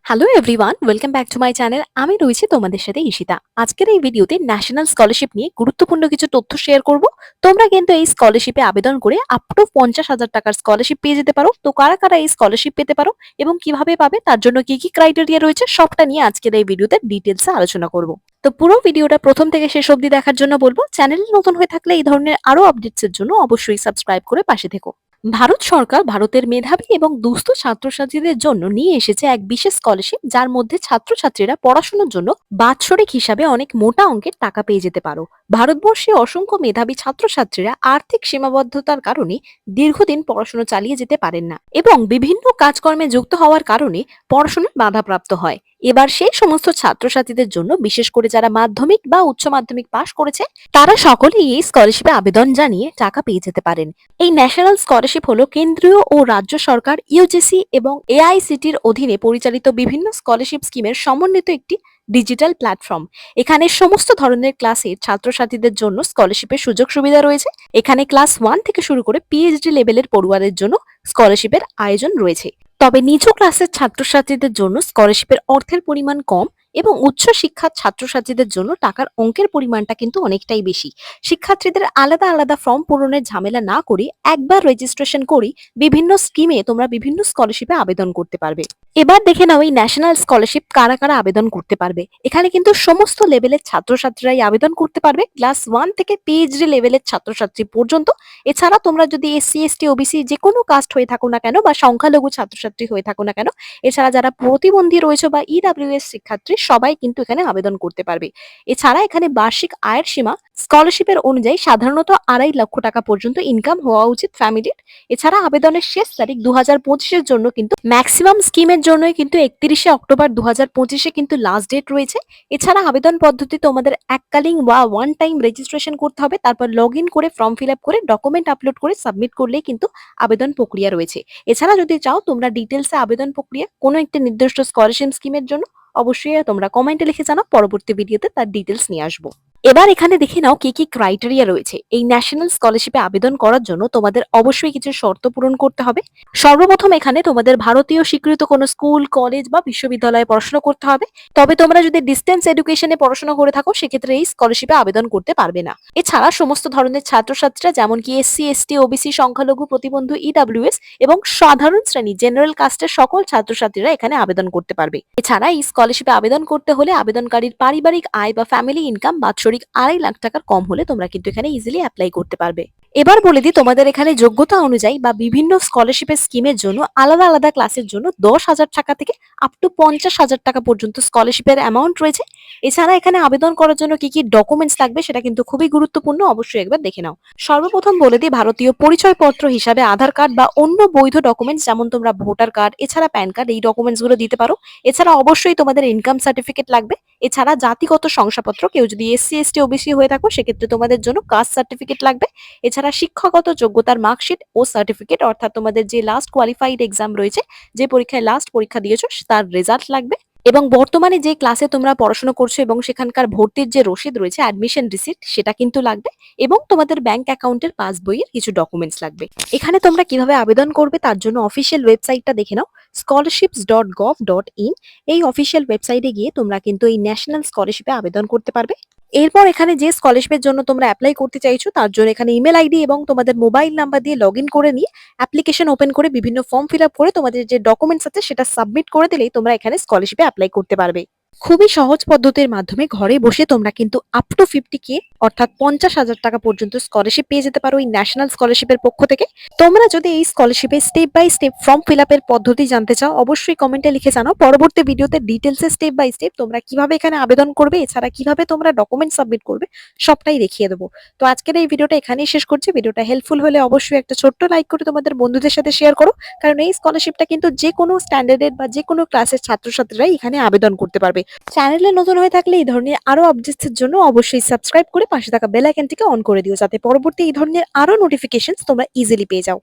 Hello everyone, welcome back to my channel. আমি রয়েছি তোমাদের সাথে ঈশিতা। আজকের এই ভিডিওতে ন্যাশনাল স্কলারশিপ নিয়ে গুরুত্বপূর্ণ কিছু তথ্য শেয়ার করব। তোমরা কিন্তু এই স্কলারশিপে আবেদন করে আপ টু 50,000 টাকার স্কলারশিপ পেয়ে যেতে পারো। তো কারা কারা এই স্কলারশিপ পেতে পারো এবং কিভাবে পাবে, তার জন্য কি কি ক্রাইটেরিয়া রয়েছে, সবটা নিয়ে আজকের এই ভিডিওতে ডিটেলসে আলোচনা করব। তো পুরো ভিডিওটা প্রথম থেকে শেষ অবধি দেখার জন্য বলবো। চ্যানেলে নতুন হয়ে থাকলে এই ধরনের আরো আপডেটস এর জন্য অবশ্যই সাবস্ক্রাইব করে পাশে থেকো। ভারত সরকার ভারতের মেধাবী এবং দুস্থ ছাত্রছাত্রীদের জন্য নিয়ে এসেছে এক বিশেষ স্কলারশিপ, যার মধ্যে ছাত্রছাত্রীরা পড়াশোনার জন্য বাৎসরিক হিসাবে অনেক মোটা অঙ্কের টাকা পেয়ে যেতে পারো। ভারতবর্ষে অসংখ্য মেধাবী ছাত্রছাত্রীরা আর্থিক সীমাবদ্ধতার কারণে দীর্ঘদিন পড়াশোনা চালিয়ে যেতে পারেন না এবং বিভিন্ন কাজকর্মে যুক্ত হওয়ার কারণে পড়াশোনায় বাধাপ্রাপ্ত হয়। এবার সেই সমস্ত ছাত্রছাত্রীদের জন্য, বিশেষ করে যারা মাধ্যমিক বা উচ্চ মাধ্যমিক পাশ করেছে, তারা সকলেই এই স্কলারশিপে আবেদন জানিয়ে টাকা পেয়ে যেতে পারেন। এই ন্যাশনাল স্কলারশিপ হলো কেন্দ্রীয় ও রাজ্য সরকার, ইউজিসি এবং এআইসিটির অধীনে পরিচালিত বিভিন্ন স্কলারশিপ স্কিমের সমন্বিত একটি ডিজিটাল প্ল্যাটফর্ম। এখানে সমস্ত ধরনের ক্লাসের ছাত্রছাত্রীদের জন্য স্কলারশিপের সুযোগ সুবিধা রয়েছে। এখানে ক্লাস 1 থেকে শুরু করে পিএইচডি লেভেলের পড়ুয়াদের জন্য স্কলারশিপের আয়োজন রয়েছে। তবে নিচু ক্লাসের ছাত্রছাত্রীদের জন্য স্কলারশিপের অর্থের পরিমাণ কম এবং উচ্চ শিক্ষার ছাত্রছাত্রীদের জন্য টাকার অঙ্কের পরিমাণটা কিন্তু অনেকটাই বেশি। শিক্ষার্থীদের আলাদা আলাদা ফর্ম পূরণের ঝামেলা না করে একবার রেজিস্ট্রেশন করি বিভিন্ন স্কিমে তোমরা বিভিন্ন স্কলারশিপে আবেদন করতে পারবে। এবার দেখে নাও এই ন্যাশনাল স্কলারশিপ কারা কারা আবেদন করতে পারবে। এখানে কিন্তু সমস্ত লেভেলের ছাত্রছাত্রীরাই আবেদন করতে পারবে, ক্লাস 1 থেকে পিএইচডি লেভেলের ছাত্রছাত্রী পর্যন্ত। এছাড়া তোমরা যদি এসসি এসটি ওবিসি যে কোনো কাস্ট হয়ে থাকো না কেন বা সংখ্যালঘু ছাত্রছাত্রী হয়ে থাকো না কেন, এছাড়া যারা প্রতিবন্ধী রয়েছে বা ইডাব্লিউএস শিক্ষার্থী, সবাই কিন্তু এখানে আবেদন করতে পারবে। এছাড়া এখানে বার্ষিক আয়ের সীমা স্কলারশিপের অনুযায়ী সাধারণত 2.5 লক্ষ টাকা পর্যন্ত ইনকাম হওয়া উচিত ফ্যামিলির। এছাড়া আবেদনের শেষ তারিখ 2025-এর জন্য কিন্তু ম্যাক্সিমাম স্কিমের জন্যই কিন্তু 31শে অক্টোবর 2025-এ কিন্তু লাস্ট ডেট রয়েছে। এছাড়া আবেদন পদ্ধতি তোমাদের এককালীন বা ওয়ান টাইম রেজিস্ট্রেশন করতে হবে, তারপর লগ ইন করে ফর্ম ফিল আপ করে ডকুমেন্ট আপলোড করে সাবমিট করলেই কিন্তু আবেদন প্রক্রিয়া রয়েছে। এছাড়া যদি চাও তোমরা ডিটেলসে আবেদন প্রক্রিয়া কোনো একটি নির্দিষ্ট স্কলারশিপ স্কিমের জন্য, অবশ্যই তোমরা কমেন্টে লিখে জানাও, পরবর্তী ভিডিওতে তার ডিটেলস নিয়ে আসবো। এবার এখানে দেখে নাও কি কি ক্রাইটেরিয়া রয়েছে। এই ন্যাশনাল স্কলারশিপে আবেদন করার জন্য তোমাদের অবশ্যই কিছু শর্ত পূরণ করতে হবে। সর্বপ্রথম এখানে তোমাদের ভারতীয় স্বীকৃত কোনো স্কুল, কলেজ বা বিশ্ববিদ্যালয়ে পড়াশোনা করতে হবে। তবে তোমরা যদি ডিস্টেন্স এডুকেশনে পড়াশোনা করে থাকো, সেক্ষেত্রে এই স্কলারশিপে আবেদন করতে পারবে না। এছাড়া সমস্ত ধরনের ছাত্রছাত্রীরা, যেমন কি এসসি এসটি ওবিসি, সংখ্যালঘু, প্রতিবন্ধী, ইডাব্লিউএস এবং সাধারণ শ্রেণী জেনারেল কাস্টের সকল ছাত্রছাত্রীরা এখানে আবেদন করতে পারবে। এছাড়া এই স্কলারশিপে আবেদন করতে হলে আবেদনকারীর পারিবারিক আয় বা ফ্যামিলি ইনকাম বাৎসরিক 2.5 লাখ টাকার কম হলে তোমরা কিন্তু এখানে ইজিলি অ্যাপ্লাই করতে পারবে। এবার বলে দিই, তোমাদের এখানে যোগ্যতা অনুযায়ী বা বিভিন্ন স্কলারশিপের স্কিমের জন্য আলাদা আলাদা ক্লাসের জন্য 10,000 টাকা থেকে আপ টু 50,000 টাকা পর্যন্ত স্কলারশিপের অ্যামাউন্ট রয়েছে। এছাড়া এখানে আবেদন করার জন্য কি কি ডকুমেন্টস লাগবে সেটা কিন্তু খুবই গুরুত্বপূর্ণ, অবশ্যই একবার দেখে নাও। সর্বপ্রথম বলে দিই, ভারতীয় পরিচয়পত্র হিসাবে আধার কার্ড বা অন্য বৈধ ডকুমেন্টস, যেমন তোমরা ভোটার কার্ড, এছাড়া প্যান কার্ড, এই ডকুমেন্টস গুলো দিতে পারো। এছাড়া অবশ্যই তোমাদের ইনকাম সার্টিফিকেট লাগবে। এছাড়া জাতিগত শংসাপত্র, কেউ যদি এসসি এসটি ওবিসি হয়ে থাকো সেক্ষেত্রে তোমাদের জন্য কাস্ট সার্টিফিকেট লাগবে। এছাড়া শিক্ষাগত যোগ্যতার মার্কশিট ও সার্টিফিকেট, অর্থাৎ তোমাদের যে লাস্ট কোয়ালিফাইড এক্সাম রয়েছে, যে পরীক্ষায় লাস্ট পরীক্ষা দিয়েছো তার রেজাল্ট লাগবে। এবং বর্তমানে যে ক্লাসে তোমরা পড়াশোনা করছো এবং সেখানকার ভর্তির যে রসিদ রয়েছে, অ্যাডমিশন রিসিট, সেটা কিন্তু লাগবে। এবং তোমাদের ব্যাংক অ্যাকাউন্টের পাসবইয়ের কিছু ডকুমেন্টস লাগবে। এখানে তোমরা কিভাবে আবেদন করবে তার জন্য অফিসিয়াল ওয়েবসাইটটা দেখে নাও, scholarships.gov.in। এই অফিসিয়াল ওয়েবসাইটে গিয়ে তোমরা কিন্তু এই ন্যাশনাল স্কলারশিপে আবেদন করতে পারবে। এরপর এখানে যে স্কলারশিপের জন্য তোমরা অ্যাপ্লাই করতে চাইছো তার জন্য এখানে ইমেল আইডি এবং তোমাদের মোবাইল নাম্বার দিয়ে লগ ইন করে নিয়ে অ্যাপ্লিকেশন ওপেন করে বিভিন্ন ফর্ম ফিল আপ করে তোমাদের যে ডকুমেন্টস আছে সেটা সাবমিট করে দিলেই তোমরা এখানে স্কলারশিপে অ্যাপ্লাই করতে পারবে। খুবই সহজ পদ্ধতির মাধ্যমে ঘরে বসে তোমরা কিন্তু আপ টু 50K অর্থাৎ 50,000 টাকা পর্যন্ত স্কলারশিপ পেয়ে যেতে পারো এই ন্যাশনাল স্কলারশিপের পক্ষ থেকে। তোমরা যদি এই স্কলারশিপে step by step form fill আপের পদ্ধতি জানতে চাও, অবশ্যই কমেন্টে লিখে জানাও। পরবর্তী ভিডিওতে ডিটেলসে স্টেপ বাই স্টেপ তোমরা কিভাবে এখানে আবেদন করবে, এছাড়া কিভাবে তোমরা ডকুমেন্ট সাবমিট করবে, সবটাই দেখিয়ে দেবো। তো আজকের এই ভিডিওটা এখানেই শেষ করছি। ভিডিওটা হেল্পফুল হলে অবশ্যই একটা ছোট্ট লাইক করে তোমাদের বন্ধুদের সাথে শেয়ার করো, কারণ এই স্কলারশিপটা কিন্তু যে কোনো স্ট্যান্ডার্ডের বা যে কোনো ক্লাসের ছাত্রছাত্রীরাই এখানে আবেদন করতে পারবে। চ্যানেলে নতুন হয়ে থাকলে এই ধরনের আরো আপডেটস এর জন্য অবশ্যই সাবস্ক্রাইব করে পাশে থাকা বেল আইকনটিকে অন করে দিও, যাতে পরবর্তী এই ধরনের আরো নোটিফিকেশনস তোমরা ইজিলি পেয়ে যাও।